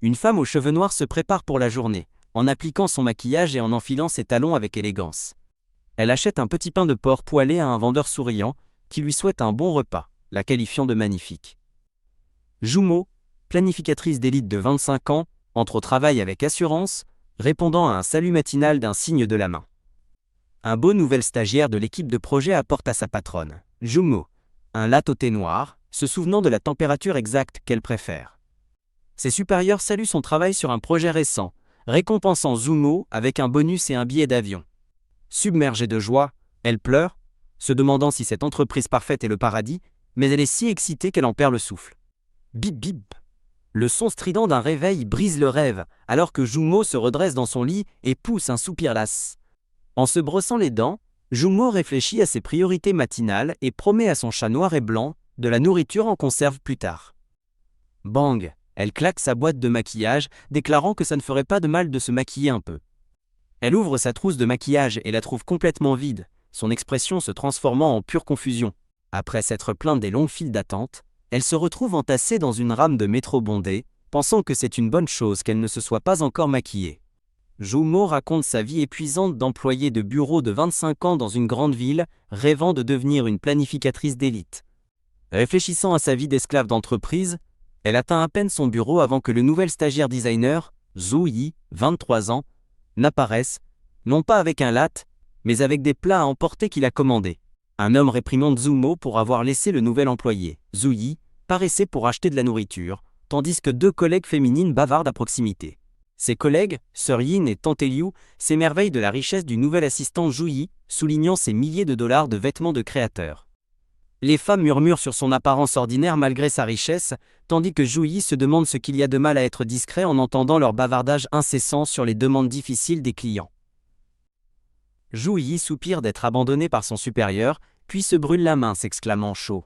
Une femme aux cheveux noirs se prépare pour la journée, en appliquant son maquillage et en enfilant ses talons avec élégance. Elle achète un petit pain de porc poêlé à un vendeur souriant, qui lui souhaite un bon repas, la qualifiant de magnifique. Jumo, planificatrice d'élite de 25 ans, entre au travail avec assurance, répondant à un salut matinal d'un signe de la main. Un beau nouvel stagiaire de l'équipe de projet apporte à sa patronne, Jumo, un latte au thé noir, se souvenant de la température exacte qu'elle préfère. Ses supérieurs saluent son travail sur un projet récent, récompensant Zumo avec un bonus et un billet d'avion. Submergée de joie, elle pleure, se demandant si cette entreprise parfaite est le paradis, mais elle est si excitée qu'elle en perd le souffle. Bip bip. Le son strident d'un réveil brise le rêve, alors que Jumo se redresse dans son lit et pousse un soupir las. En se brossant les dents, Jumo réfléchit à ses priorités matinales et promet à son chat noir et blanc de la nourriture en conserve plus tard. Bang! Elle claque sa boîte de maquillage, déclarant que ça ne ferait pas de mal de se maquiller un peu. Elle ouvre sa trousse de maquillage et la trouve complètement vide, son expression se transformant en pure confusion. Après s'être plainte des longues files d'attente, elle se retrouve entassée dans une rame de métro bondée, pensant que c'est une bonne chose qu'elle ne se soit pas encore maquillée. Jumo raconte sa vie épuisante d'employée de bureau de 25 ans dans une grande ville, rêvant de devenir une planificatrice d'élite. Réfléchissant à sa vie d'esclave d'entreprise, elle atteint à peine son bureau avant que le nouvel stagiaire designer, Zhu Yi, 23 ans, n'apparaisse, non pas avec un latte, mais avec des plats à emporter qu'il a commandés. Un homme réprimande Zumo pour avoir laissé le nouvel employé, Zhu Yi, paraissait pour acheter de la nourriture, tandis que deux collègues féminines bavardent à proximité. Ses collègues, Sœur Yin et Tante Liu, s'émerveillent de la richesse du nouvel assistant Zhu Yi, soulignant ses milliers de dollars de vêtements de créateur. Les femmes murmurent sur son apparence ordinaire malgré sa richesse, tandis que Zhu Yi se demande ce qu'il y a de mal à être discret en entendant leur bavardage incessant sur les demandes difficiles des clients. Zhu Yi soupire d'être abandonné par son supérieur, puis se brûle la main s'exclamant chaud.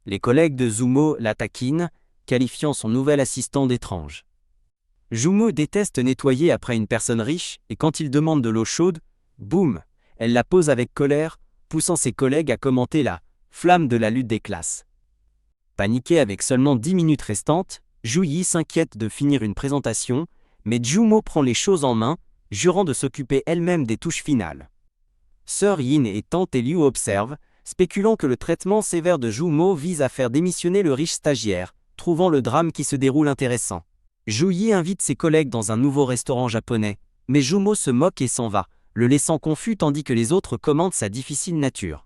Les collègues de Zumo la taquinent, qualifiant son nouvel assistant d'étrange. Jumo déteste nettoyer après une personne riche, et quand il demande de l'eau chaude, boum, elle la pose avec colère, poussant ses collègues à commenter la flamme de la lutte des classes. Paniquée avec seulement 10 minutes restantes, Zhu Yi s'inquiète de finir une présentation, mais Jumo prend les choses en main, jurant de s'occuper elle-même des touches finales. Sœur Yin et Tante Liu observent, spéculant que le traitement sévère de Jumo vise à faire démissionner le riche stagiaire, trouvant le drame qui se déroule intéressant. Zhu Yi invite ses collègues dans un nouveau restaurant japonais, mais Jumo se moque et s'en va, le laissant confus tandis que les autres commentent sa difficile nature.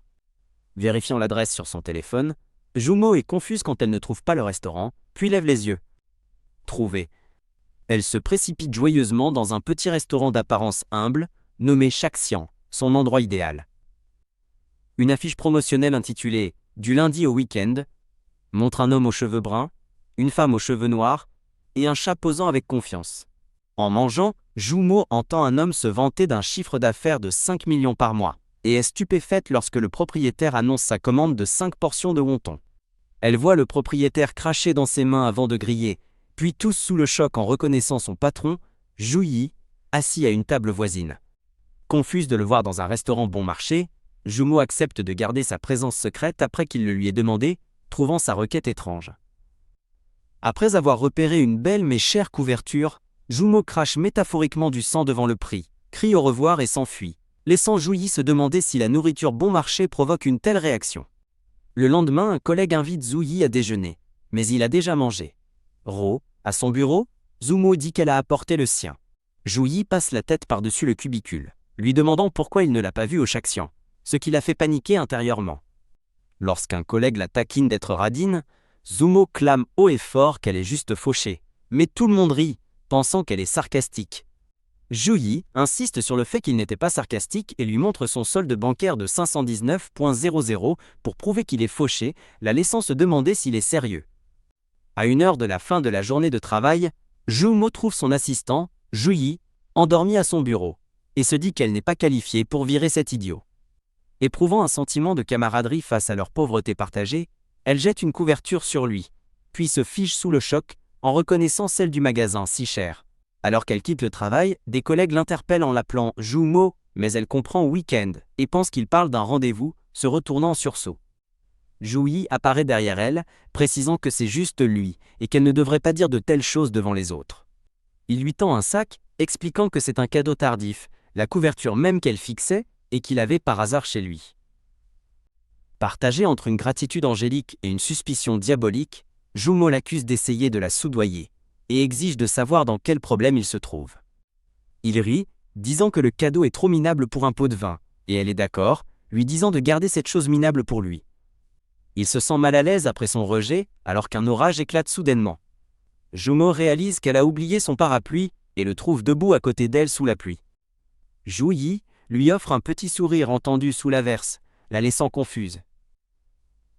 Vérifiant l'adresse sur son téléphone, Jumo est confuse quand elle ne trouve pas le restaurant, puis lève les yeux. Trouvé. Elle se précipite joyeusement dans un petit restaurant d'apparence humble, nommé Shaxian, son endroit idéal. Une affiche promotionnelle intitulée « Du lundi au week-end » montre un homme aux cheveux bruns, une femme aux cheveux noirs, et un chat posant avec confiance. En mangeant, Jumo entend un homme se vanter d'un chiffre d'affaires de 5 millions par mois, et est stupéfaite lorsque le propriétaire annonce sa commande de 5 portions de wonton. Elle voit le propriétaire cracher dans ses mains avant de griller, puis tous sous le choc en reconnaissant son patron, Zhu Yi, assis à une table voisine. Confuse de le voir dans un restaurant bon marché, Jumo accepte de garder sa présence secrète après qu'il le lui ait demandé, trouvant sa requête étrange. Après avoir repéré une belle mais chère couverture, Jumo crache métaphoriquement du sang devant le prix, crie au revoir et s'enfuit, laissant Zhu Yi se demander si la nourriture bon marché provoque une telle réaction. Le lendemain, un collègue invite Zhu Yi à déjeuner, mais il a déjà mangé. À son bureau, Zumo dit qu'elle a apporté le sien. Zhu Yi passe la tête par-dessus le cubicule, lui demandant pourquoi il ne l'a pas vu au Shaxian, ce qui l'a fait paniquer intérieurement. Lorsqu'un collègue la taquine d'être radine, Zumo clame haut et fort qu'elle est juste fauchée, mais tout le monde rit, pensant qu'elle est sarcastique. Zhu Yi insiste sur le fait qu'il n'était pas sarcastique et lui montre son solde bancaire de 519,00 pour prouver qu'il est fauché, la laissant se demander s'il est sérieux. À 1 heure de la fin de la journée de travail, Jumo trouve son assistant, Zhu Yi, endormi à son bureau, et se dit qu'elle n'est pas qualifiée pour virer cet idiot. Éprouvant un sentiment de camaraderie face à leur pauvreté partagée, elle jette une couverture sur lui, puis se fige sous le choc, en reconnaissant celle du magasin si cher. Alors qu'elle quitte le travail, des collègues l'interpellent en l'appelant Jumo, mais elle comprend week-end et pense qu'il parle d'un rendez-vous, se retournant en sursaut. Ju-Yi apparaît derrière elle, précisant que c'est juste lui, et qu'elle ne devrait pas dire de telles choses devant les autres. Il lui tend un sac, expliquant que c'est un cadeau tardif, la couverture même qu'elle fixait, et qu'il avait par hasard chez lui. Partagé entre une gratitude angélique et une suspicion diabolique, Jumo l'accuse d'essayer de la soudoyer, et exige de savoir dans quel problème il se trouve. Il rit, disant que le cadeau est trop minable pour un pot de vin, et elle est d'accord, lui disant de garder cette chose minable pour lui. Il se sent mal à l'aise après son rejet, alors qu'un orage éclate soudainement. Jumo réalise qu'elle a oublié son parapluie, et le trouve debout à côté d'elle sous la pluie. Ju-Yi lui offre un petit sourire entendu sous l'averse, la laissant confuse.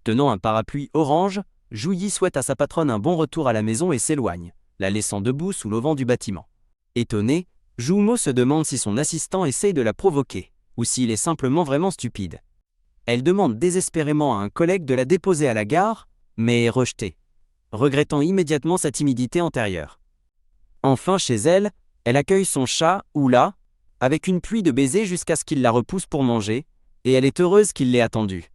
Tenant un parapluie orange, Ju-Yi souhaite à sa patronne un bon retour à la maison et s'éloigne, la laissant debout sous l'auvent du bâtiment. Étonné, Jumo se demande si son assistant essaye de la provoquer, ou s'il est simplement vraiment stupide. Elle demande désespérément à un collègue de la déposer à la gare, mais est rejetée, regrettant immédiatement sa timidité antérieure. Enfin chez elle, elle accueille son chat, Oula, avec une pluie de baisers jusqu'à ce qu'il la repousse pour manger, et elle est heureuse qu'il l'ait attendue.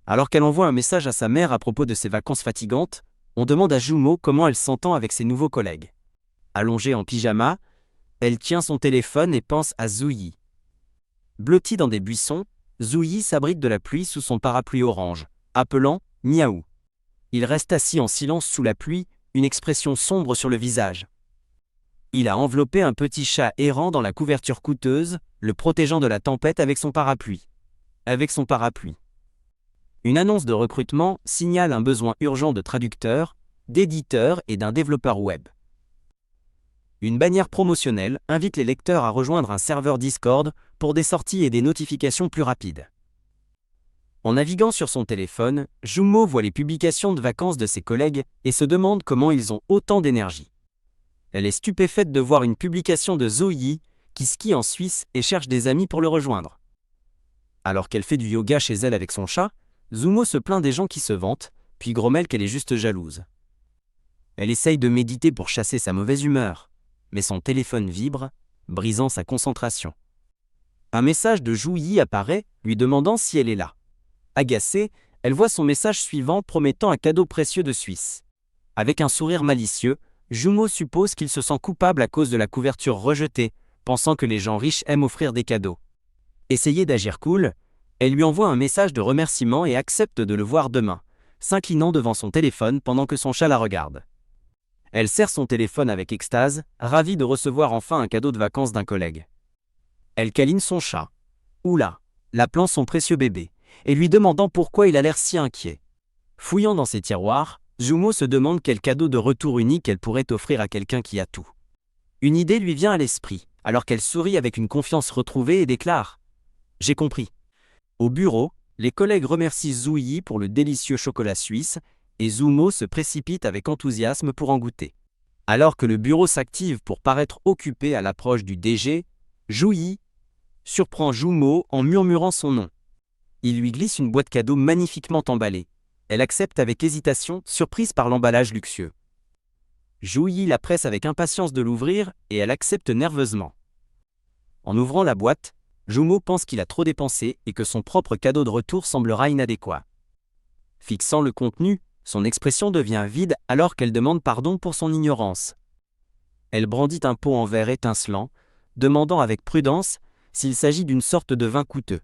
Alors qu'elle envoie un message à sa mère à propos de ses vacances fatigantes, on demande à Jumo comment elle s'entend avec ses nouveaux collègues. Allongée en pyjama, elle tient son téléphone et pense à Zu-Yi. Blottie dans des buissons, Zu-Yi s'abrite de la pluie sous son parapluie orange, appelant « Miaou ». Il reste assis en silence sous la pluie, une expression sombre sur le visage. Il a enveloppé un petit chat errant dans la couverture coûteuse, le protégeant de la tempête avec son parapluie. Une annonce de recrutement signale un besoin urgent de traducteurs, d'éditeurs et d'un développeur web. Une bannière promotionnelle invite les lecteurs à rejoindre un serveur Discord pour des sorties et des notifications plus rapides. En naviguant sur son téléphone, Jumo voit les publications de vacances de ses collègues et se demande comment ils ont autant d'énergie. Elle est stupéfaite de voir une publication de Zu-Yi qui skie en Suisse et cherche des amis pour le rejoindre. Alors qu'elle fait du yoga chez elle avec son chat, Jumo se plaint des gens qui se vantent, puis grommelle qu'elle est juste jalouse. Elle essaye de méditer pour chasser sa mauvaise humeur, mais son téléphone vibre, brisant sa concentration. Un message de Ju-Yi apparaît, lui demandant si elle est là. Agacée, elle voit son message suivant promettant un cadeau précieux de Suisse. Avec un sourire malicieux, Jumo suppose qu'il se sent coupable à cause de la couverture rejetée, pensant que les gens riches aiment offrir des cadeaux. Essayez d'agir cool, elle lui envoie un message de remerciement et accepte de le voir demain, s'inclinant devant son téléphone pendant que son chat la regarde. Elle serre son téléphone avec extase, ravie de recevoir enfin un cadeau de vacances d'un collègue. Elle câline son chat, Oula, l'appelant son précieux bébé, et lui demandant pourquoi il a l'air si inquiet. Fouillant dans ses tiroirs, Jumo se demande quel cadeau de retour unique elle pourrait offrir à quelqu'un qui a tout. Une idée lui vient à l'esprit, alors qu'elle sourit avec une confiance retrouvée et déclare « J'ai compris ». Au bureau, les collègues remercient Zu-Yi pour le délicieux chocolat suisse, et Jumo se précipite avec enthousiasme pour en goûter. Alors que le bureau s'active pour paraître occupé à l'approche du DG, Ju-Yi surprend Jumo en murmurant son nom. Il lui glisse une boîte cadeau magnifiquement emballée. Elle accepte avec hésitation, surprise par l'emballage luxueux. Ju-Yi la presse avec impatience de l'ouvrir et elle accepte nerveusement. En ouvrant la boîte, Jumo pense qu'il a trop dépensé et que son propre cadeau de retour semblera inadéquat. Fixant le contenu, son expression devient vide alors qu'elle demande pardon pour son ignorance. Elle brandit un pot en verre étincelant, demandant avec prudence s'il s'agit d'une sorte de vin coûteux.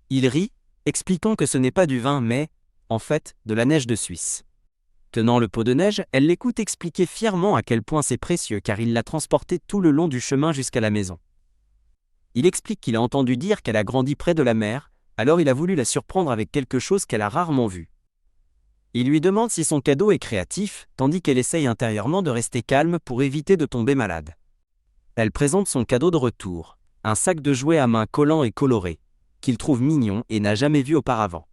Il rit, expliquant que ce n'est pas du vin mais, en fait, de la neige de Suisse. Tenant le pot de neige, elle l'écoute expliquer fièrement à quel point c'est précieux car il l'a transporté tout le long du chemin jusqu'à la maison. Il explique qu'il a entendu dire qu'elle a grandi près de la mer, alors il a voulu la surprendre avec quelque chose qu'elle a rarement vu. Il lui demande si son cadeau est créatif, tandis qu'elle essaye intérieurement de rester calme pour éviter de tomber malade. Elle présente son cadeau de retour, un sac de jouets à main collant et coloré, qu'il trouve mignon et n'a jamais vu auparavant.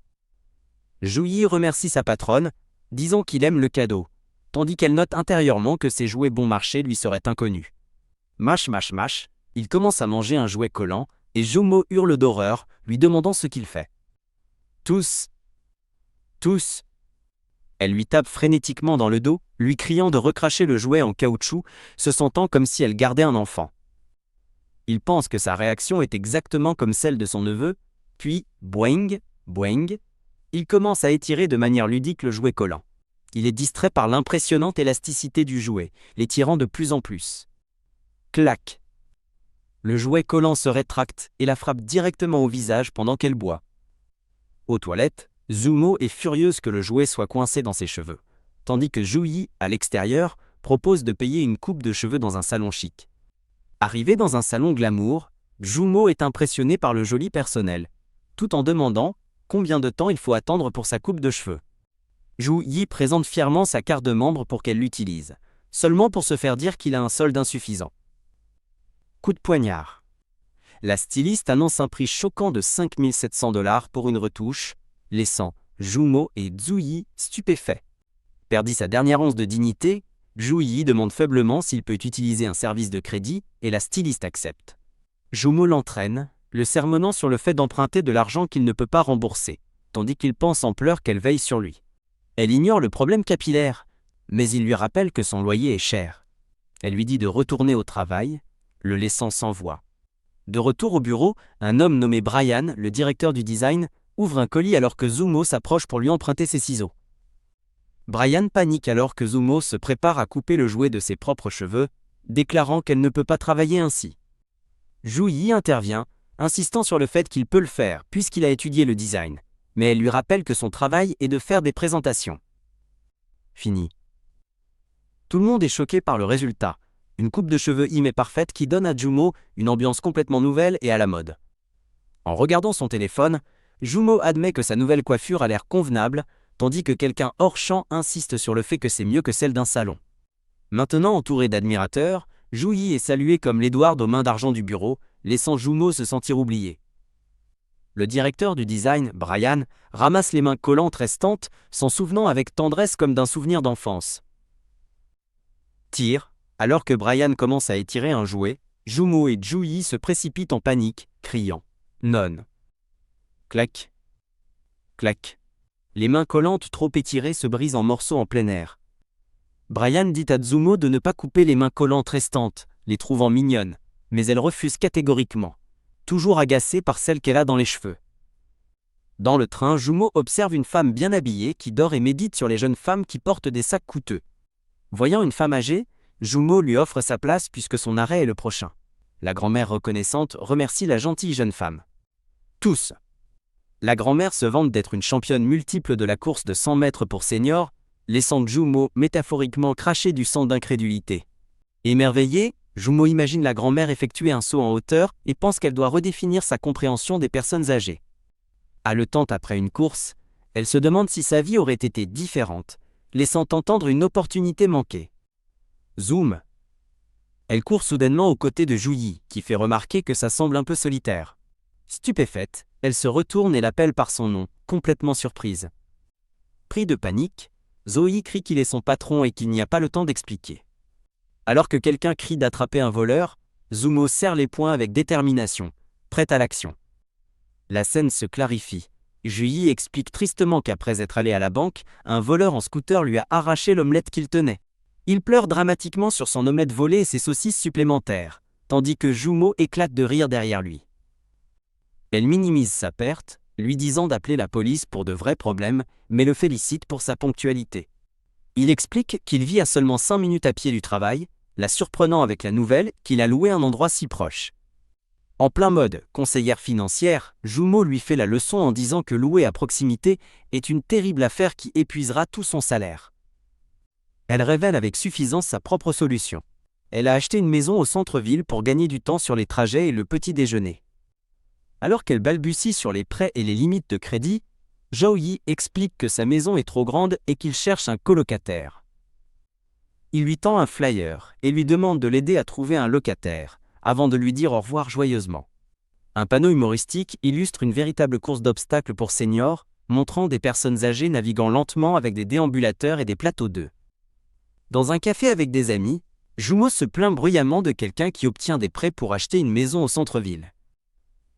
Ju-Yi remercie sa patronne, disant qu'il aime le cadeau, tandis qu'elle note intérieurement que ses jouets bon marché lui seraient inconnus. Mâche, il commence à manger un jouet collant, et Jumo hurle d'horreur, lui demandant ce qu'il fait. Tous. Elle lui tape frénétiquement dans le dos, lui criant de recracher le jouet en caoutchouc, se sentant comme si elle gardait un enfant. Il pense que sa réaction est exactement comme celle de son neveu, puis, boing, Il commence à étirer de manière ludique le jouet collant. Il est distrait par l'impressionnante élasticité du jouet, l'étirant de plus en plus. Clac. Le jouet collant se rétracte et la frappe directement au visage pendant qu'elle boit. Aux toilettes, Zumo est furieuse que le jouet soit coincé dans ses cheveux, tandis que Ju-Yi, à l'extérieur, propose de payer une coupe de cheveux dans un salon chic. Arrivé dans un salon glamour, Zumo est impressionné par le joli personnel, tout en demandant combien de temps il faut attendre pour sa coupe de cheveux. Ju-Yi présente fièrement sa carte de membre pour qu'elle l'utilise, seulement pour se faire dire qu'il a un solde insuffisant. Coup de poignard. La styliste annonce un prix choquant de 5 700 $ pour une retouche, laissant Zumo et Ju-Yi stupéfaits. Perdit sa dernière once de dignité, Ju-Yi demande faiblement s'il peut utiliser un service de crédit et la styliste accepte. Zumo l'entraîne, le sermonnant sur le fait d'emprunter de l'argent qu'il ne peut pas rembourser, tandis qu'il pense en pleurs qu'elle veille sur lui. Elle ignore le problème capillaire, mais il lui rappelle que son loyer est cher. Elle lui dit de retourner au travail, le laissant sans voix. De retour au bureau, un homme nommé Brian, le directeur du design, ouvre un colis alors que Zumo s'approche pour lui emprunter ses ciseaux. Brian panique alors que Zumo se prépare à couper le jouet de ses propres cheveux, déclarant qu'elle ne peut pas travailler ainsi. Ju-Yi intervient, insistant sur le fait qu'il peut le faire puisqu'il a étudié le design, mais elle lui rappelle que son travail est de faire des présentations. Fini. Tout le monde est choqué par le résultat, une coupe de cheveux mais parfaite qui donne à Zumo une ambiance complètement nouvelle et à la mode. En regardant son téléphone, Zumo admet que sa nouvelle coiffure a l'air convenable, tandis que quelqu'un hors champ insiste sur le fait que c'est mieux que celle d'un salon. Maintenant entouré d'admirateurs, Ju-Yi est salué comme l'Edward aux mains d'argent du bureau, laissant Zumo se sentir oublié. Le directeur du design, Brian, ramasse les mains collantes restantes, s'en souvenant avec tendresse comme d'un souvenir d'enfance. Tire, alors que Brian commence à étirer un jouet, Zumo et Ju-Yi se précipitent en panique, criant « Non !» Clac. Clac. Les mains collantes trop étirées se brisent en morceaux en plein air. Brian dit à Zumo de ne pas couper les mains collantes restantes, les trouvant mignonnes, mais elle refuse catégoriquement, toujours agacée par celle qu'elle a dans les cheveux. Dans le train, Zumo observe une femme bien habillée qui dort et médite sur les jeunes femmes qui portent des sacs coûteux. Voyant une femme âgée, Zumo lui offre sa place puisque son arrêt est le prochain. La grand-mère reconnaissante remercie la gentille jeune femme. Tous. La grand-mère se vante d'être une championne multiple de la course de 100 mètres pour seniors, laissant Zumo métaphoriquement cracher du sang d'incrédulité. Émerveillé, Zumo imagine la grand-mère effectuer un saut en hauteur et pense qu'elle doit redéfinir sa compréhension des personnes âgées. Haletante après une course, elle se demande si sa vie aurait été différente, laissant entendre une opportunité manquée. Zoom. Elle court soudainement aux côtés de Ju-Yi, qui fait remarquer que ça semble un peu solitaire. Stupéfaite, elle se retourne et l'appelle par son nom, complètement surprise. Pris de panique, Zoe crie qu'il est son patron et qu'il n'y a pas le temps d'expliquer. Alors que quelqu'un crie d'attraper un voleur, Zumo serre les poings avec détermination, prête à l'action. La scène se clarifie. Ju-Yi explique tristement qu'après être allé à la banque, un voleur en scooter lui a arraché l'omelette qu'il tenait. Il pleure dramatiquement sur son omelette volée et ses saucisses supplémentaires, tandis que Zumo éclate de rire derrière lui. Elle minimise sa perte, lui disant d'appeler la police pour de vrais problèmes, mais le félicite pour sa ponctualité. Il explique qu'il vit à seulement 5 minutes à pied du travail, la surprenant avec la nouvelle qu'il a loué un endroit si proche. En plein mode conseillère financière, Zumo lui fait la leçon en disant que louer à proximité est une terrible affaire qui épuisera tout son salaire. Elle révèle avec suffisance sa propre solution. Elle a acheté une maison au centre-ville pour gagner du temps sur les trajets et le petit déjeuner. Alors qu'elle balbutie sur les prêts et les limites de crédit, Zhou-Yi explique que sa maison est trop grande et qu'il cherche un colocataire. Il lui tend un flyer et lui demande de l'aider à trouver un locataire, avant de lui dire au revoir joyeusement. Un panneau humoristique illustre une véritable course d'obstacles pour seniors, montrant des personnes âgées naviguant lentement avec des déambulateurs et des plateaux d'œufs. Dans un café avec des amis, Zumo se plaint bruyamment de quelqu'un qui obtient des prêts pour acheter une maison au centre-ville.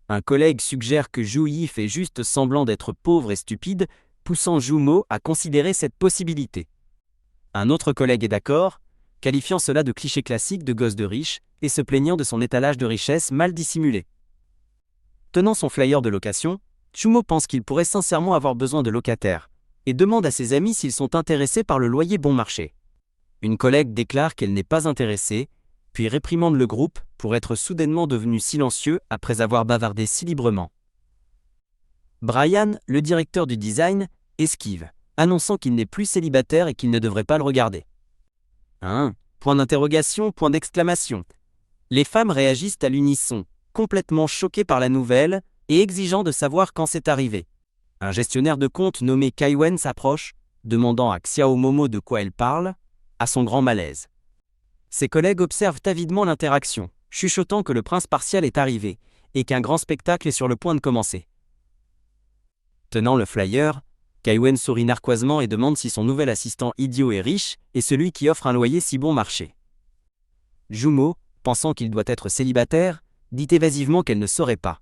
Un collègue suggère que Ju-Yi fait juste semblant d'être pauvre et stupide, poussant Zumo à considérer cette possibilité. Un autre collègue est d'accord, qualifiant cela de cliché classique de gosse de riche et se plaignant de son étalage de richesse mal dissimulé. Tenant son flyer de location, Jumo pense qu'il pourrait sincèrement avoir besoin de locataires, et demande à ses amis s'ils sont intéressés par le loyer bon marché. Une collègue déclare qu'elle n'est pas intéressée, puis réprimande le groupe pour être soudainement devenu silencieux après avoir bavardé si librement. Brian, le directeur du design, esquive, annonçant qu'il n'est plus célibataire et qu'il ne devrait pas le regarder. Hein? Point d'interrogation, point d'exclamation. Les femmes réagissent à l'unisson, complètement choquées par la nouvelle et exigeant de savoir quand c'est arrivé. Un gestionnaire de compte nommé Kaiwen s'approche, demandant à Xiao Momo de quoi elle parle, à son grand malaise. Ses collègues observent avidement l'interaction, chuchotant que le prince partial est arrivé et qu'un grand spectacle est sur le point de commencer. Tenant le flyer, Kaiwen sourit narquoisement et demande si son nouvel assistant idiot et riche est celui qui offre un loyer si bon marché. Jumo, pensant qu'il doit être célibataire, dit évasivement qu'elle ne saurait pas,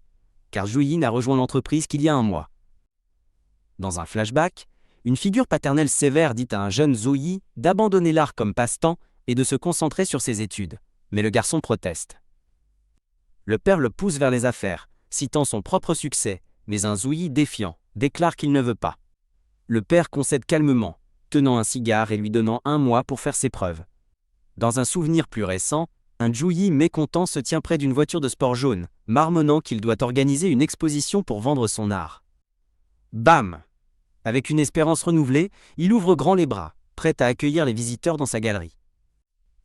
car Juyin a rejoint l'entreprise qu'il y a un mois. Dans un flashback, une figure paternelle sévère dit à un jeune Zoyi d'abandonner l'art comme passe-temps et de se concentrer sur ses études, mais le garçon proteste. Le père le pousse vers les affaires, citant son propre succès, mais un Zoyi défiant déclare qu'il ne veut pas. Le père concède calmement, tenant un cigare et lui donnant un mois pour faire ses preuves. Dans un souvenir plus récent, un Juyi mécontent se tient près d'une voiture de sport jaune, marmonnant qu'il doit organiser une exposition pour vendre son art. Bam! Avec une espérance renouvelée, il ouvre grand les bras, prêt à accueillir les visiteurs dans sa galerie.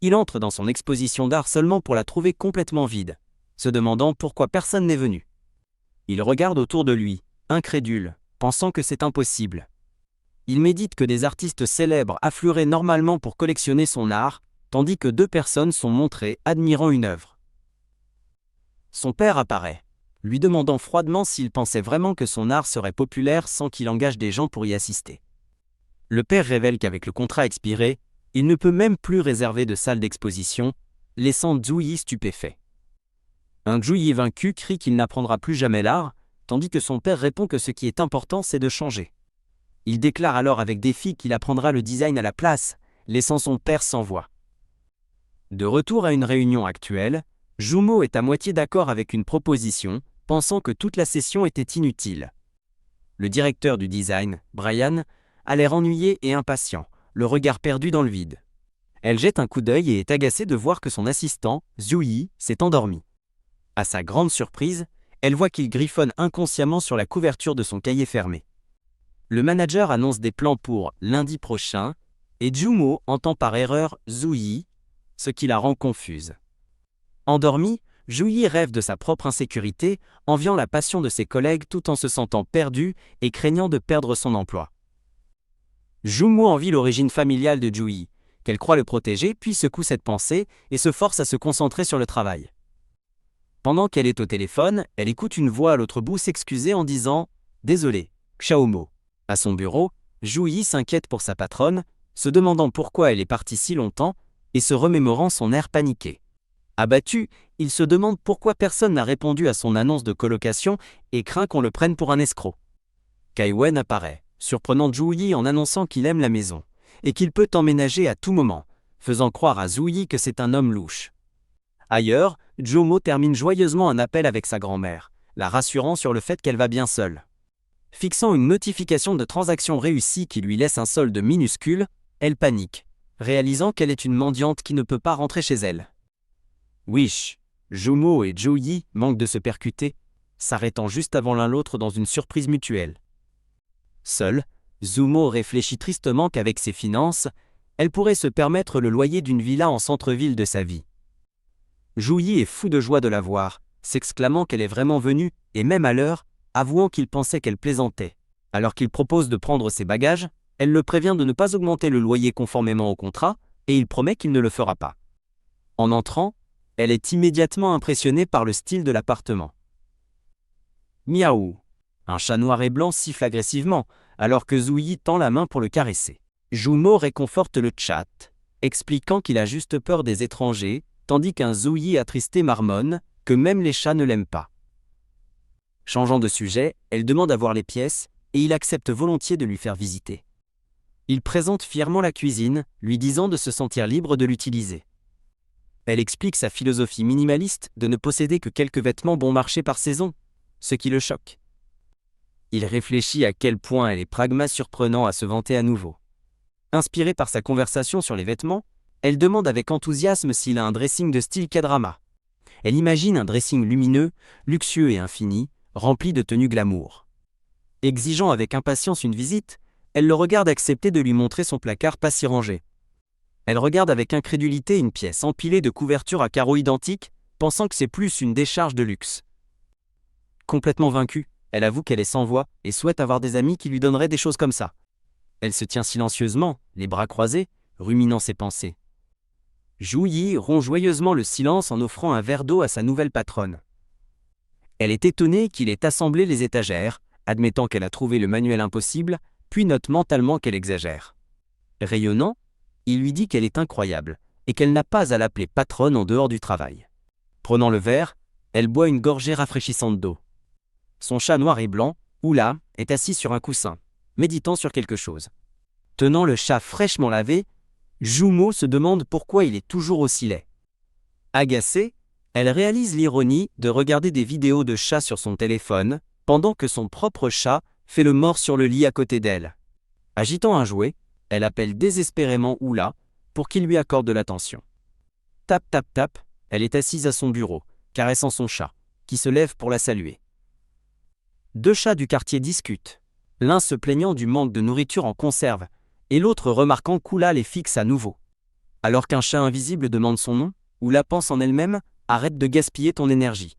Il entre dans son exposition d'art seulement pour la trouver complètement vide, se demandant pourquoi personne n'est venu. Il regarde autour de lui, incrédule, pensant que c'est impossible. Il médite que des artistes célèbres afflueraient normalement pour collectionner son art, tandis que 2 personnes sont montrées admirant une œuvre. Son père apparaît, lui demandant froidement s'il pensait vraiment que son art serait populaire sans qu'il engage des gens pour y assister. Le père révèle qu'avec le contrat expiré, il ne peut même plus réserver de salle d'exposition, laissant Zhuyi stupéfait. Un Zhuyi vaincu crie qu'il n'apprendra plus jamais l'art, tandis que son père répond que ce qui est important c'est de changer. Il déclare alors avec défi qu'il apprendra le design à la place, laissant son père sans voix. De retour à une réunion actuelle, Jumo est à moitié d'accord avec une proposition, pensant que toute la session était inutile. Le directeur du design, Brian, a l'air ennuyé et impatient, le regard perdu dans le vide. Elle jette un coup d'œil et est agacée de voir que son assistant, Zhuyi, s'est endormi. À sa grande surprise, elle voit qu'il griffonne inconsciemment sur la couverture de son cahier fermé. Le manager annonce des plans pour lundi prochain, et Jumo entend par erreur Zhuyi, ce qui la rend confuse. Endormi, Zhuyi rêve de sa propre insécurité, enviant la passion de ses collègues tout en se sentant perdu et craignant de perdre son emploi. Jumo envie l'origine familiale de Zhuyi, qu'elle croit le protéger puis secoue cette pensée et se force à se concentrer sur le travail. Pendant qu'elle est au téléphone, elle écoute une voix à l'autre bout s'excuser en disant « Désolé, Xiaomo ». À son bureau, Zhuyi s'inquiète pour sa patronne, se demandant pourquoi elle est partie si longtemps et se remémorant son air paniqué. Abattu, il se demande pourquoi personne n'a répondu à son annonce de colocation et craint qu'on le prenne pour un escroc. Kaiwen apparaît, surprenant Zhuyi en annonçant qu'il aime la maison et qu'il peut emménager à tout moment, faisant croire à Zhuyi que c'est un homme louche. Ailleurs, Jumo termine joyeusement un appel avec sa grand-mère, la rassurant sur le fait qu'elle va bien seule. Fixant une notification de transaction réussie qui lui laisse un solde minuscule, elle panique, réalisant qu'elle est une mendiante qui ne peut pas rentrer chez elle. Wish, Jumo et Zhuyi manquent de se percuter, s'arrêtant juste avant l'un l'autre dans une surprise mutuelle. Seule, Jumo réfléchit tristement qu'avec ses finances, elle pourrait se permettre le loyer d'une villa en centre-ville de sa vie. Zhuyi est fou de joie de la voir, s'exclamant qu'elle est vraiment venue, et même à l'heure, avouant qu'il pensait qu'elle plaisantait. Alors qu'il propose de prendre ses bagages, elle le prévient de ne pas augmenter le loyer conformément au contrat, et il promet qu'il ne le fera pas. En entrant, elle est immédiatement impressionnée par le style de l'appartement. Miaou. Un chat noir et blanc siffle agressivement, alors que Zhuyi tend la main pour le caresser. Jumo réconforte le chat, expliquant qu'il a juste peur des étrangers, tandis qu'un Zhuyi attristé marmonne, que même les chats ne l'aiment pas. Changeant de sujet, elle demande à voir les pièces, et il accepte volontiers de lui faire visiter. Il présente fièrement la cuisine, lui disant de se sentir libre de l'utiliser. Elle explique sa philosophie minimaliste de ne posséder que quelques vêtements bon marché par saison, ce qui le choque. Il réfléchit à quel point elle est pragma surprenant à se vanter à nouveau. Inspirée par sa conversation sur les vêtements, elle demande avec enthousiasme s'il a un dressing de style K-drama. Elle imagine un dressing lumineux, luxueux et infini, rempli de tenues glamour. Exigeant avec impatience une visite, elle le regarde accepter de lui montrer son placard pas si rangé. Elle regarde avec incrédulité une pièce empilée de couvertures à carreaux identiques, pensant que c'est plus une décharge de luxe. Complètement vaincue, elle avoue qu'elle est sans voix et souhaite avoir des amis qui lui donneraient des choses comme ça. Elle se tient silencieusement, les bras croisés, ruminant ses pensées. Zhu Yi rompt joyeusement le silence en offrant un verre d'eau à sa nouvelle patronne. Elle est étonnée qu'il ait assemblé les étagères, admettant qu'elle a trouvé le manuel impossible, puis note mentalement qu'elle exagère. Rayonnant, il lui dit qu'elle est incroyable, et qu'elle n'a pas à l'appeler patronne en dehors du travail. Prenant le verre, elle boit une gorgée rafraîchissante d'eau. Son chat noir et blanc, Oula, est assis sur un coussin, méditant sur quelque chose. Tenant le chat fraîchement lavé, Zhu se demande pourquoi il est toujours aussi laid. Agacée, elle réalise l'ironie de regarder des vidéos de chats sur son téléphone, pendant que son propre chat fait le mort sur le lit à côté d'elle. Agitant un jouet, elle appelle désespérément Oula pour qu'il lui accorde de l'attention. Tap tap tap, elle est assise à son bureau, caressant son chat, qui se lève pour la saluer. Deux chats du quartier discutent, l'un se plaignant du manque de nourriture en conserve, et l'autre remarquant qu'Oula les fixe à nouveau. Alors qu'un chat invisible demande son nom, Oula pense en elle-même « Arrête de gaspiller ton énergie ».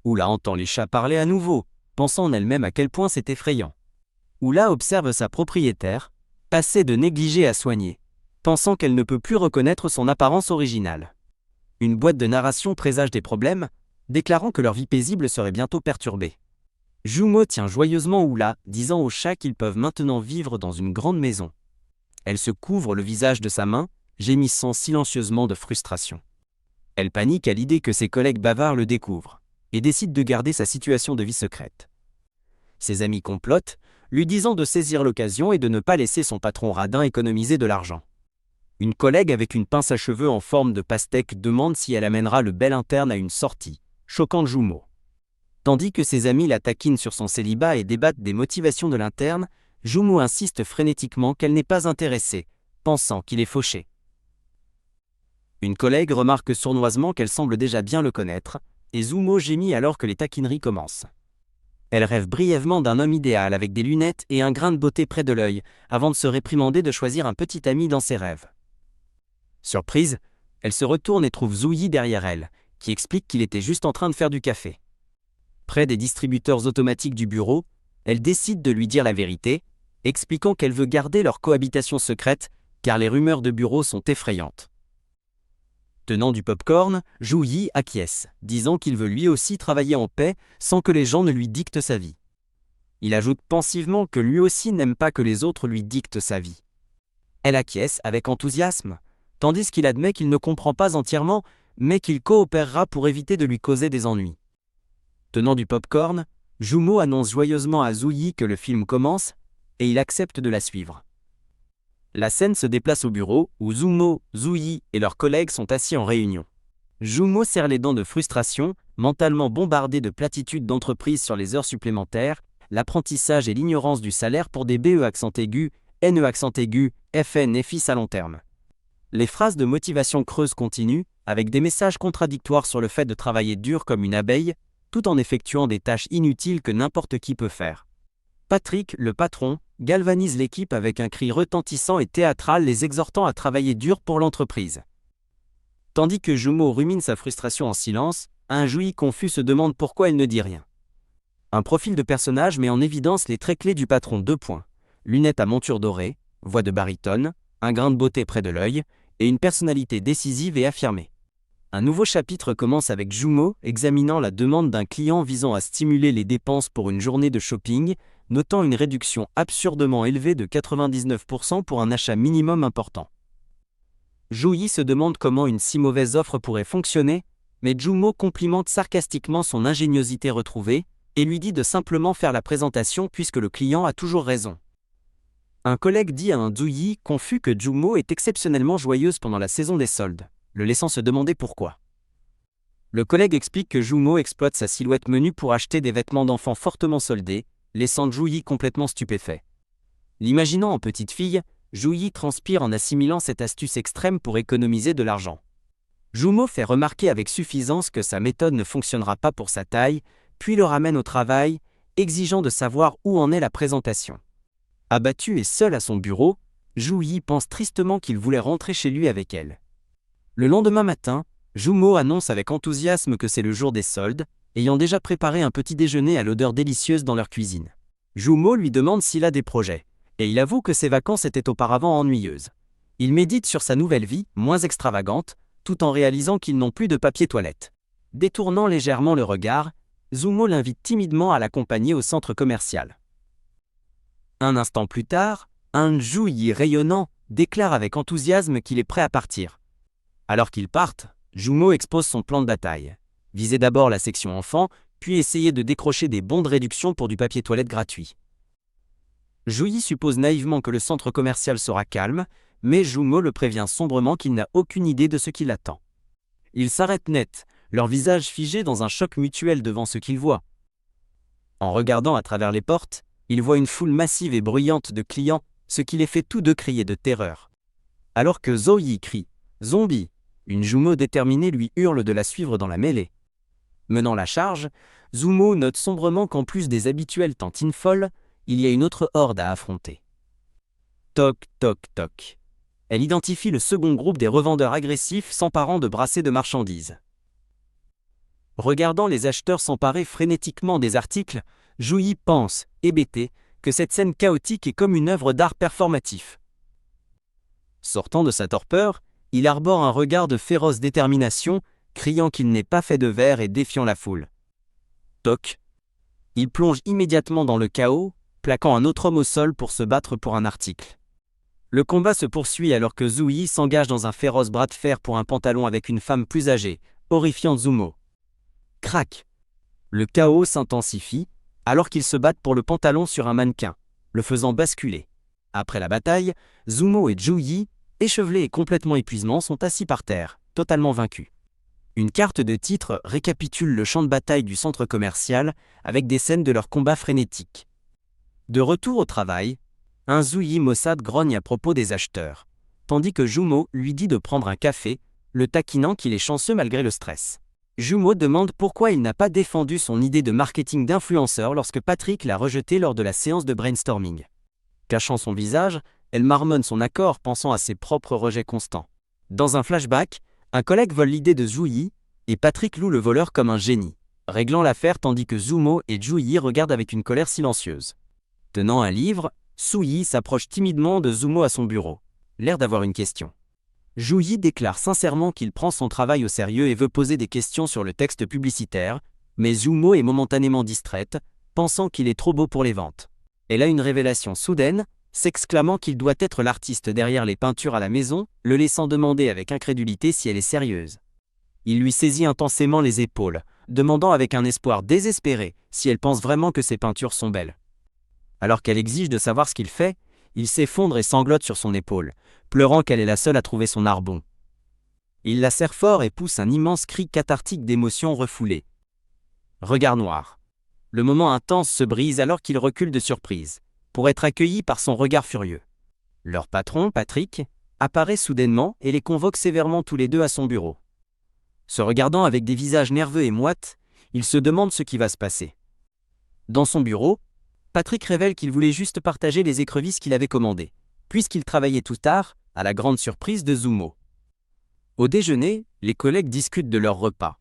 Oula entend les chats parler à nouveau, pensant en elle-même à quel point c'est effrayant. Oula observe sa propriétaire, passée de négligée à soigner, pensant qu'elle ne peut plus reconnaître son apparence originale. Une boîte de narration présage des problèmes, déclarant que leur vie paisible serait bientôt perturbée. Zhu tient joyeusement Oula, disant aux chats qu'ils peuvent maintenant vivre dans une grande maison. Elle se couvre le visage de sa main, gémissant silencieusement de frustration. Elle panique à l'idée que ses collègues bavards le découvrent, et décide de garder sa situation de vie secrète. Ses amis complotent, lui disant de saisir l'occasion et de ne pas laisser son patron radin économiser de l'argent. Une collègue avec une pince à cheveux en forme de pastèque demande si elle amènera le bel interne à une sortie, choquant Zhu. Tandis que ses amis la taquinent sur son célibat et débattent des motivations de l'interne, Zhu insiste frénétiquement qu'elle n'est pas intéressée, pensant qu'il est fauché. Une collègue remarque sournoisement qu'elle semble déjà bien le connaître, et Zhu gémit alors que les taquineries commencent. Elle rêve brièvement d'un homme idéal avec des lunettes et un grain de beauté près de l'œil, avant de se réprimander de choisir un petit ami dans ses rêves. Surprise, elle se retourne et trouve Zhu Yi derrière elle, qui explique qu'il était juste en train de faire du café. Près des distributeurs automatiques du bureau, elle décide de lui dire la vérité, expliquant qu'elle veut garder leur cohabitation secrète, car les rumeurs de bureau sont effrayantes. Tenant du pop-corn, Zhu Yi acquiesce, disant qu'il veut lui aussi travailler en paix sans que les gens ne lui dictent sa vie. Il ajoute pensivement que lui aussi n'aime pas que les autres lui dictent sa vie. Elle acquiesce avec enthousiasme, tandis qu'il admet qu'il ne comprend pas entièrement, mais qu'il coopérera pour éviter de lui causer des ennuis. Tenant du pop-corn, Zhu annonce joyeusement à Zhu Yi que le film commence, et il accepte de la suivre. La scène se déplace au bureau, où Zhu Yi et leurs collègues sont assis en réunion. Zhu serre les dents de frustration, mentalement bombardé de platitudes d'entreprise sur les heures supplémentaires, l'apprentissage et l'ignorance du salaire pour des BE accent aigu, NE accent aigu, FN et FIS à long terme. Les phrases de motivation creuses continuent, avec des messages contradictoires sur le fait de travailler dur comme une abeille, tout en effectuant des tâches inutiles que n'importe qui peut faire. Patrick, le patron, galvanise l'équipe avec un cri retentissant et théâtral les exhortant à travailler dur pour l'entreprise. Tandis que Zhu rumine sa frustration en silence, un Zhu Yi confus se demande pourquoi elle ne dit rien. Un profil de personnage met en évidence les traits clés du patron : lunettes à monture dorée, voix de baryton, un grain de beauté près de l'œil, et une personnalité décisive et affirmée. Un nouveau chapitre commence avec Zhu examinant la demande d'un client visant à stimuler les dépenses pour une journée de shopping, notant une réduction absurdement élevée de 99% pour un achat minimum important. Zhu Yi se demande comment une si mauvaise offre pourrait fonctionner, mais Zhu complimente sarcastiquement son ingéniosité retrouvée et lui dit de simplement faire la présentation puisque le client a toujours raison. Un collègue dit à un Zhu Yi confus que Zhu est exceptionnellement joyeuse pendant la saison des soldes, le laissant se demander pourquoi. Le collègue explique que Zhu exploite sa silhouette menue pour acheter des vêtements d'enfants fortement soldés, laissant Ju-Yi complètement stupéfait. L'imaginant en petite fille, Ju-Yi transpire en assimilant cette astuce extrême pour économiser de l'argent. Jumo fait remarquer avec suffisance que sa méthode ne fonctionnera pas pour sa taille, puis le ramène au travail, exigeant de savoir où en est la présentation. Abattu et seul à son bureau, Ju-Yi pense tristement qu'il voulait rentrer chez lui avec elle. Le lendemain matin, Jumo annonce avec enthousiasme que c'est le jour des soldes, ayant déjà préparé un petit déjeuner à l'odeur délicieuse dans leur cuisine. Jumo lui demande s'il a des projets, et il avoue que ses vacances étaient auparavant ennuyeuses. Il médite sur sa nouvelle vie, moins extravagante, tout en réalisant qu'ils n'ont plus de papier toilette. Détournant légèrement le regard, Jumo l'invite timidement à l'accompagner au centre commercial. Un instant plus tard, un Ju-Yi rayonnant déclare avec enthousiasme qu'il est prêt à partir. Alors qu'ils partent, Jumo expose son plan de bataille. Viser d'abord la section enfants, puis essayer de décrocher des bons de réduction pour du papier toilette gratuit. Ju-Yi suppose naïvement que le centre commercial sera calme, mais Jumo le prévient sombrement qu'il n'a aucune idée de ce qui l'attend. Ils s'arrêtent net, leur visage figé dans un choc mutuel devant ce qu'ils voient. En regardant à travers les portes, ils voient une foule massive et bruyante de clients, ce qui les fait tous deux crier de terreur. Alors que Zo-Yi crie « Zombie !», une Jumo déterminée lui hurle de la suivre dans la mêlée. Menant la charge, Zumo note sombrement qu'en plus des habituelles tantines folles, il y a une autre horde à affronter. Toc, toc, toc. Elle identifie le second groupe des revendeurs agressifs s'emparant de brassées de marchandises. Regardant les acheteurs s'emparer frénétiquement des articles, Ju-Yi pense, hébété, que cette scène chaotique est comme une œuvre d'art performatif. Sortant de sa torpeur, il arbore un regard de féroce détermination, criant qu'il n'est pas fait de verre et défiant la foule. Toc. Il plonge immédiatement dans le chaos, plaquant un autre homme au sol pour se battre pour un article. Le combat se poursuit alors que Zu-Yi s'engage dans un féroce bras de fer pour un pantalon avec une femme plus âgée, horrifiant Zumo. Crac. Le chaos s'intensifie, alors qu'ils se battent pour le pantalon sur un mannequin, le faisant basculer. Après la bataille, Zumo et Ju-Yi, échevelés et complètement épuisés, sont assis par terre, totalement vaincus. Une carte de titre récapitule le champ de bataille du centre commercial avec des scènes de leur combat frénétique. De retour au travail, un Zu-Yi maussade grogne à propos des acheteurs, tandis que Jumo lui dit de prendre un café, le taquinant qu'il est chanceux malgré le stress. Jumo demande pourquoi il n'a pas défendu son idée de marketing d'influenceur lorsque Patrick l'a rejeté lors de la séance de brainstorming. Cachant son visage, elle marmonne son accord pensant à ses propres rejets constants. Dans un flashback, un collègue vole l'idée de Ju-Yi, et Patrick loue le voleur comme un génie, réglant l'affaire tandis que Zumo et Ju-Yi regardent avec une colère silencieuse. Tenant un livre, Su-Yi s'approche timidement de Zumo à son bureau, l'air d'avoir une question. Ju-Yi déclare sincèrement qu'il prend son travail au sérieux et veut poser des questions sur le texte publicitaire, mais Zumo est momentanément distraite, pensant qu'il est trop beau pour les ventes. Elle a une révélation soudaine, s'exclamant qu'il doit être l'artiste derrière les peintures à la maison, le laissant demander avec incrédulité si elle est sérieuse. Il lui saisit intensément les épaules, demandant avec un espoir désespéré si elle pense vraiment que ses peintures sont belles. Alors qu'elle exige de savoir ce qu'il fait, il s'effondre et sanglote sur son épaule, pleurant qu'elle est la seule à trouver son art bon. Il la serre fort et pousse un immense cri cathartique d'émotion refoulée. Regard noir. Le moment intense se brise alors qu'il recule de surprise, pour être accueilli par son regard furieux. Leur patron, Patrick, apparaît soudainement et les convoque sévèrement tous les deux à son bureau. Se regardant avec des visages nerveux et moites, il se demande ce qui va se passer. Dans son bureau, Patrick révèle qu'il voulait juste partager les écrevisses qu'il avait commandées, puisqu'il travaillait tout tard, à la grande surprise de Zumo. Au déjeuner, les collègues discutent de leur repas.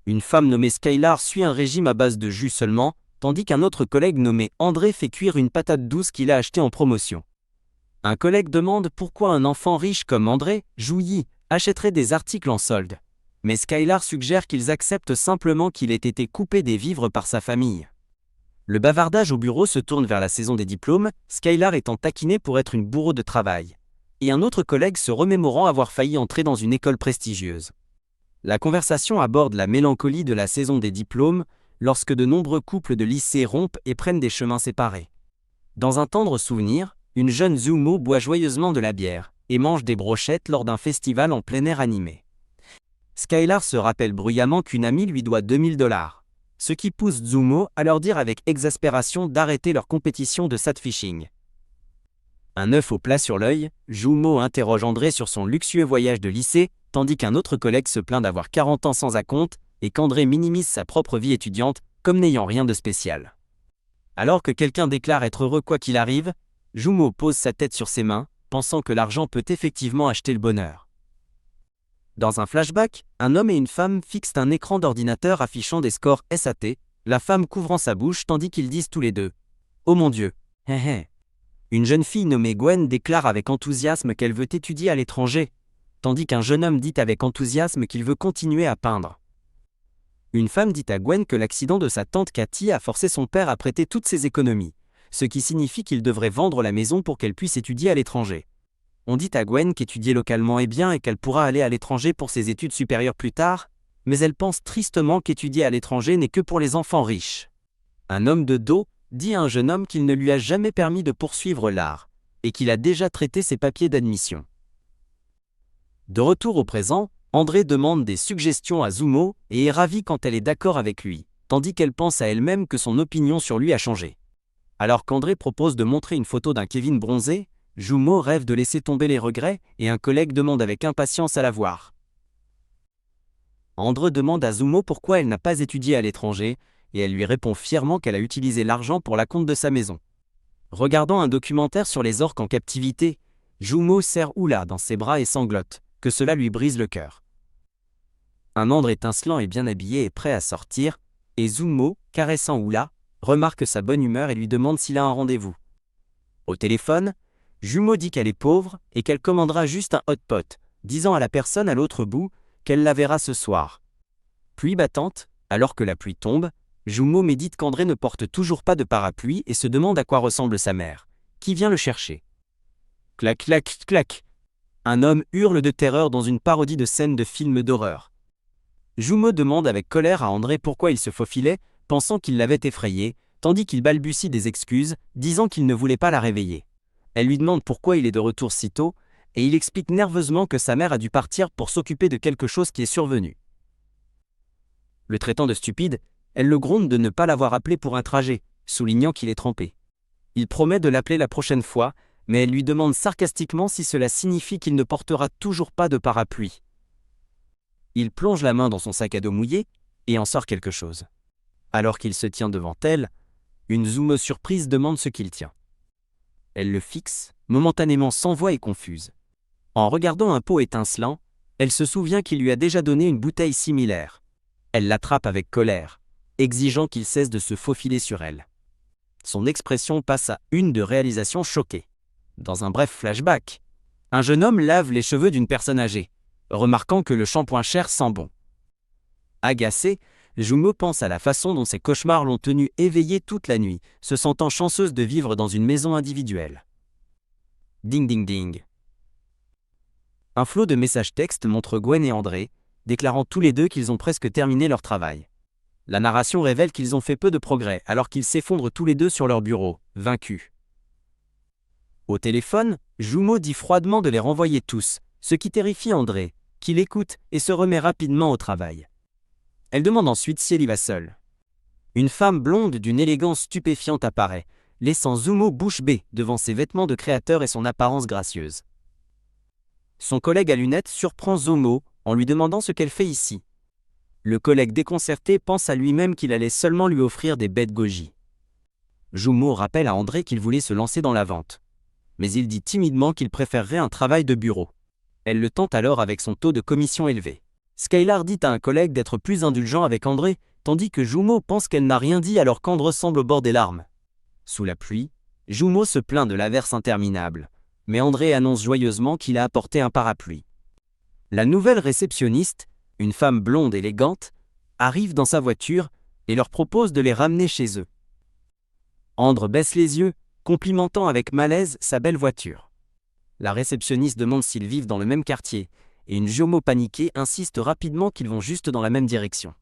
Une femme nommée Skylar suit un régime à base de jus seulement, tandis qu'un autre collègue nommé André fait cuire une patate douce qu'il a achetée en promotion. Un collègue demande pourquoi un enfant riche comme André, Ju-Yi, achèterait des articles en solde. Mais Skylar suggère qu'ils acceptent simplement qu'il ait été coupé des vivres par sa famille. Le bavardage au bureau se tourne vers la saison des diplômes, Skylar étant taquinée pour être une bourreau de travail, et un autre collègue se remémorant avoir failli entrer dans une école prestigieuse. La conversation aborde la mélancolie de la saison des diplômes, lorsque de nombreux couples de lycée rompent et prennent des chemins séparés. Dans un tendre souvenir, une jeune Zumo boit joyeusement de la bière, et mange des brochettes lors d'un festival en plein air animé. Skylar se rappelle bruyamment qu'une amie lui doit $2000. Ce qui pousse Zumo à leur dire avec exaspération d'arrêter leur compétition de sad-fishing. Un œuf au plat sur l'œil, Zumo interroge André sur son luxueux voyage de lycée, tandis qu'un autre collègue se plaint d'avoir 40 ans sans acompte, et qu'André minimise sa propre vie étudiante, comme n'ayant rien de spécial. Alors que quelqu'un déclare être heureux quoi qu'il arrive, Zumo pose sa tête sur ses mains, pensant que l'argent peut effectivement acheter le bonheur. Dans un flashback, un homme et une femme fixent un écran d'ordinateur affichant des scores SAT, la femme couvrant sa bouche tandis qu'ils disent tous les deux « Oh mon Dieu, hé hé ». Une jeune fille nommée Gwen déclare avec enthousiasme qu'elle veut étudier à l'étranger, tandis qu'un jeune homme dit avec enthousiasme qu'il veut continuer à peindre. Une femme dit à Gwen que l'accident de sa tante Cathy a forcé son père à prêter toutes ses économies, ce qui signifie qu'il devrait vendre la maison pour qu'elle puisse étudier à l'étranger. On dit à Gwen qu'étudier localement est bien et qu'elle pourra aller à l'étranger pour ses études supérieures plus tard, mais elle pense tristement qu'étudier à l'étranger n'est que pour les enfants riches. Un homme de dos dit à un jeune homme qu'il ne lui a jamais permis de poursuivre l'art, et qu'il a déjà traité ses papiers d'admission. De retour au présent, André demande des suggestions à Zumo et est ravie quand elle est d'accord avec lui, tandis qu'elle pense à elle-même que son opinion sur lui a changé. Alors qu'André propose de montrer une photo d'un Kevin bronzé, Zumo rêve de laisser tomber les regrets et un collègue demande avec impatience à la voir. André demande à Zumo pourquoi elle n'a pas étudié à l'étranger, et elle lui répond fièrement qu'elle a utilisé l'argent pour l'acompte de sa maison. Regardant un documentaire sur les orques en captivité, Zumo serre Oula dans ses bras et sanglote, que cela lui brise le cœur. Un André étincelant et bien habillé est prêt à sortir, et Zumo, caressant Oula, remarque sa bonne humeur et lui demande s'il a un rendez-vous. Au téléphone, Zumo dit qu'elle est pauvre et qu'elle commandera juste un hot pot, disant à la personne à l'autre bout qu'elle la verra ce soir. Pluie battante, alors que la pluie tombe, Zumo médite qu'André ne porte toujours pas de parapluie et se demande à quoi ressemble sa mère, qui vient le chercher. Clac clac clac. Un homme hurle de terreur dans une parodie de scène de film d'horreur. Zumo demande avec colère à André pourquoi il se faufilait, pensant qu'il l'avait effrayé, tandis qu'il balbutie des excuses, disant qu'il ne voulait pas la réveiller. Elle lui demande pourquoi il est de retour si tôt, et il explique nerveusement que sa mère a dû partir pour s'occuper de quelque chose qui est survenu. Le traitant de stupide, elle le gronde de ne pas l'avoir appelé pour un trajet, soulignant qu'il est trempé. Il promet de l'appeler la prochaine fois, mais elle lui demande sarcastiquement si cela signifie qu'il ne portera toujours pas de parapluie. Il plonge la main dans son sac à dos mouillé et en sort quelque chose. Alors qu'il se tient devant elle, une Zumo surprise demande ce qu'il tient. Elle le fixe, momentanément sans voix et confuse. En regardant un pot étincelant, elle se souvient qu'il lui a déjà donné une bouteille similaire. Elle l'attrape avec colère, exigeant qu'il cesse de se faufiler sur elle. Son expression passe à une de réalisation choquée. Dans un bref flashback, un jeune homme lave les cheveux d'une personne âgée, remarquant que le shampoing cher sent bon. Agacée, Zumo pense à la façon dont ses cauchemars l'ont tenue éveillée toute la nuit, se sentant chanceuse de vivre dans une maison individuelle. Ding ding ding. Un flot de messages textes montre Gwen et André, déclarant tous les deux qu'ils ont presque terminé leur travail. La narration révèle qu'ils ont fait peu de progrès alors qu'ils s'effondrent tous les deux sur leur bureau, vaincus. Au téléphone, Zumo dit froidement de les renvoyer tous, ce qui terrifie André, qui l'écoute et se remet rapidement au travail. Elle demande ensuite si elle y va seule. Une femme blonde d'une élégance stupéfiante apparaît, laissant Zumo bouche bée devant ses vêtements de créateur et son apparence gracieuse. Son collègue à lunettes surprend Zumo en lui demandant ce qu'elle fait ici. Le collègue déconcerté pense à lui-même qu'il allait seulement lui offrir des bêtes goji. Zumo rappelle à André qu'il voulait se lancer dans la vente. Mais il dit timidement qu'il préférerait un travail de bureau. Elle le tente alors avec son taux de commission élevé. Skylar dit à un collègue d'être plus indulgent avec André, tandis que Zumo pense qu'elle n'a rien dit alors qu'André semble au bord des larmes. Sous la pluie, Zumo se plaint de l'averse interminable, mais André annonce joyeusement qu'il a apporté un parapluie. La nouvelle réceptionniste, une femme blonde élégante, arrive dans sa voiture et leur propose de les ramener chez eux. André baisse les yeux, complimentant avec malaise sa belle voiture. La réceptionniste demande s'ils vivent dans le même quartier, et une Zumo paniquée insiste rapidement qu'ils vont juste dans la même direction.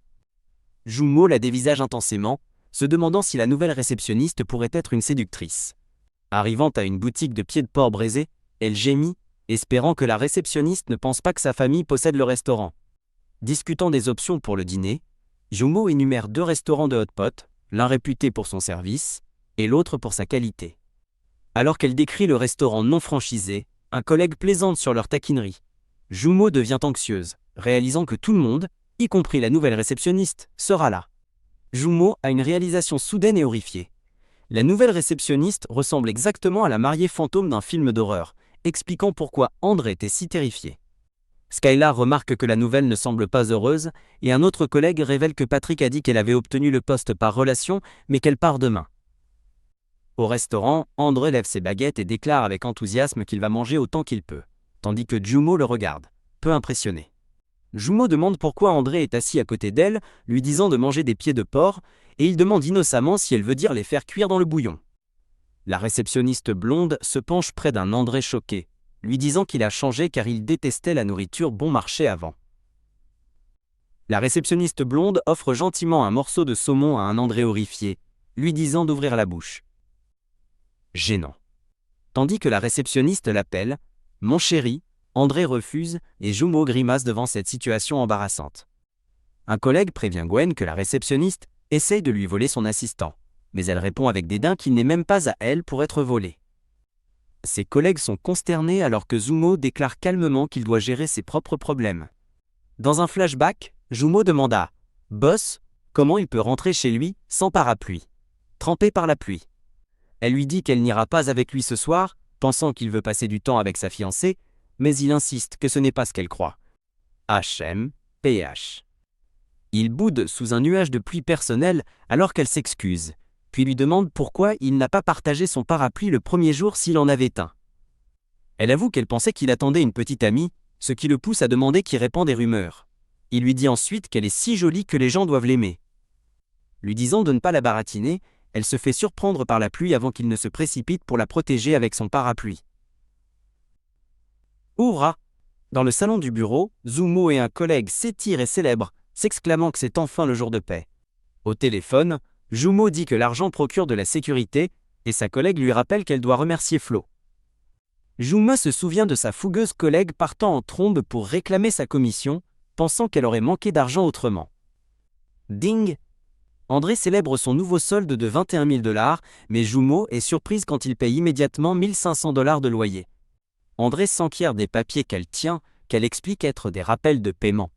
Zumo la dévisage intensément, se demandant si la nouvelle réceptionniste pourrait être une séductrice. Arrivant à une boutique de pieds de porc braisés, elle gémit, espérant que la réceptionniste ne pense pas que sa famille possède le restaurant. Discutant des options pour le dîner, Jumeau énumère 2 restaurants de hot pot, l'un réputé pour son service, et l'autre pour sa qualité. Alors qu'elle décrit le restaurant non franchisé, un collègue plaisante sur leur taquinerie. Jumeau devient anxieuse, réalisant que tout le monde, y compris la nouvelle réceptionniste, sera là. Jumeau a une réalisation soudaine et horrifiée. La nouvelle réceptionniste ressemble exactement à la mariée fantôme d'un film d'horreur, expliquant pourquoi André était si terrifié. Skylar remarque que la nouvelle ne semble pas heureuse, et un autre collègue révèle que Patrick a dit qu'elle avait obtenu le poste par relation, mais qu'elle part demain. Au restaurant, André lève ses baguettes et déclare avec enthousiasme qu'il va manger autant qu'il peut, tandis que Jumeau le regarde, peu impressionné. Jumeau demande pourquoi André est assis à côté d'elle, lui disant de manger des pieds de porc, et il demande innocemment si elle veut dire les faire cuire dans le bouillon. La réceptionniste blonde se penche près d'un André choqué, lui disant qu'il a changé car il détestait la nourriture bon marché avant. La réceptionniste blonde offre gentiment un morceau de saumon à un André horrifié, lui disant d'ouvrir la bouche. Gênant. Tandis que la réceptionniste l'appelle « Mon chéri », André refuse et Jumeau grimace devant cette situation embarrassante. Un collègue prévient Gwen que la réceptionniste essaye de lui voler son assistant, mais elle répond avec dédain qu'il n'est même pas à elle pour être volé. Ses collègues sont consternés alors que Jumeau déclare calmement qu'il doit gérer ses propres problèmes. Dans un flashback, Jumeau demande à « Boss » comment il peut rentrer chez lui sans parapluie, trempé par la pluie. Elle lui dit qu'elle n'ira pas avec lui ce soir, pensant qu'il veut passer du temps avec sa fiancée, mais il insiste que ce n'est pas ce qu'elle croit. HMPH. Il boude sous un nuage de pluie personnelle alors qu'elle s'excuse, puis lui demande pourquoi il n'a pas partagé son parapluie le premier jour s'il en avait un. Elle avoue qu'elle pensait qu'il attendait une petite amie, ce qui le pousse à demander qui répand des rumeurs. Il lui dit ensuite qu'elle est si jolie que les gens doivent l'aimer. Lui disant de ne pas la baratiner, elle se fait surprendre par la pluie avant qu'il ne se précipite pour la protéger avec son parapluie. Hourra! Dans le salon du bureau, Jumeau et un collègue s'étirent et célèbrent, s'exclamant que c'est enfin le jour de paix. Au téléphone, Jumeau dit que l'argent procure de la sécurité, et sa collègue lui rappelle qu'elle doit remercier Flo. Jumeau se souvient de sa fougueuse collègue partant en trombe pour réclamer sa commission, pensant qu'elle aurait manqué d'argent autrement. Ding! André célèbre son nouveau solde de 21 000 $, mais Jumeau est surprise quand il paye immédiatement 1 500 $ de loyer. André s'enquiert des papiers qu'elle tient, qu'elle explique être des rappels de paiement.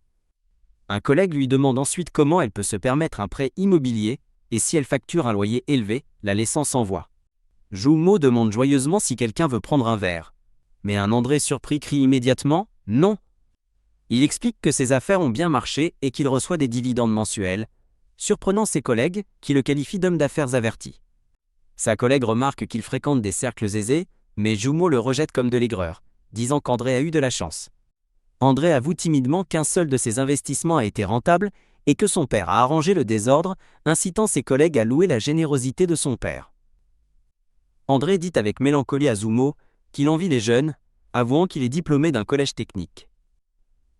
Un collègue lui demande ensuite comment elle peut se permettre un prêt immobilier, et si elle facture un loyer élevé, la laissant sans voix. Jumeau demande joyeusement si quelqu'un veut prendre un verre. Mais un André surpris crie immédiatement « Non ». Il explique que ses affaires ont bien marché et qu'il reçoit des dividendes mensuels, surprenant ses collègues, qui le qualifient d'homme d'affaires averti. Sa collègue remarque qu'il fréquente des cercles aisés, mais Jumeau le rejette comme de l'aigreur, disant qu'André a eu de la chance. André avoue timidement qu'un seul de ses investissements a été rentable et que son père a arrangé le désordre, incitant ses collègues à louer la générosité de son père. André dit avec mélancolie à Jumeau qu'il envie les jeunes, avouant qu'il est diplômé d'un collège technique.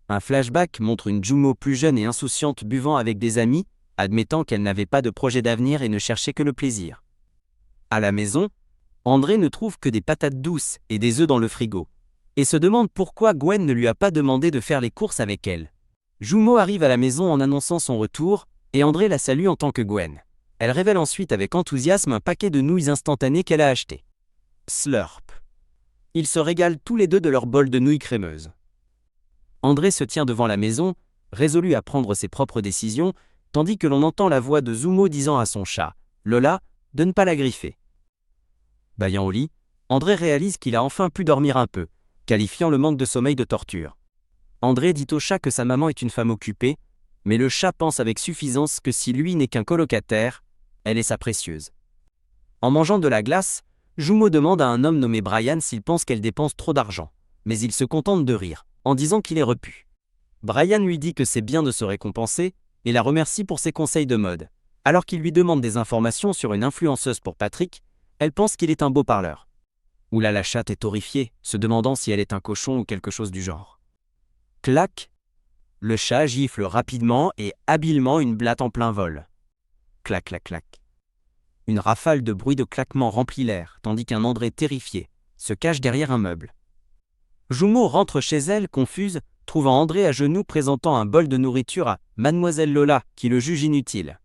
Un flashback montre une Jumeau plus jeune et insouciante buvant avec des amis, admettant qu'elle n'avait pas de projet d'avenir et ne cherchait que le plaisir. À la maison, André ne trouve que des patates douces et des œufs dans le frigo, et se demande pourquoi Gwen ne lui a pas demandé de faire les courses avec elle. Jumeau arrive à la maison en annonçant son retour, et André la salue en tant que Gwen. Elle révèle ensuite avec enthousiasme un paquet de nouilles instantanées qu'elle a acheté. Slurp. Ils se régalent tous les deux de leur bol de nouilles crémeuses. André se tient devant la maison, résolu à prendre ses propres décisions, tandis que l'on entend la voix de Jumeau disant à son chat, Lola, de ne pas la griffer. Bâillant au lit, André réalise qu'il a enfin pu dormir un peu, qualifiant le manque de sommeil de torture. André dit au chat que sa maman est une femme occupée, mais le chat pense avec suffisance que si lui n'est qu'un colocataire, elle est sa précieuse. En mangeant de la glace, Jumeau demande à un homme nommé Brian s'il pense qu'elle dépense trop d'argent, mais il se contente de rire, en disant qu'il est repu. Brian lui dit que c'est bien de se récompenser, et la remercie pour ses conseils de mode. Alors qu'il lui demande des informations sur une influenceuse pour Patrick, elle pense qu'il est un beau parleur. Oula, la chatte est horrifiée, se demandant si elle est un cochon ou quelque chose du genre. Clac. Le chat gifle rapidement et habilement une blatte en plein vol. Clac, clac, clac. Une rafale de bruit de claquements remplit l'air, tandis qu'un André terrifié se cache derrière un meuble. Jumeau rentre chez elle, confuse, trouvant André à genoux présentant un bol de nourriture à Mademoiselle Lola, qui le juge inutile.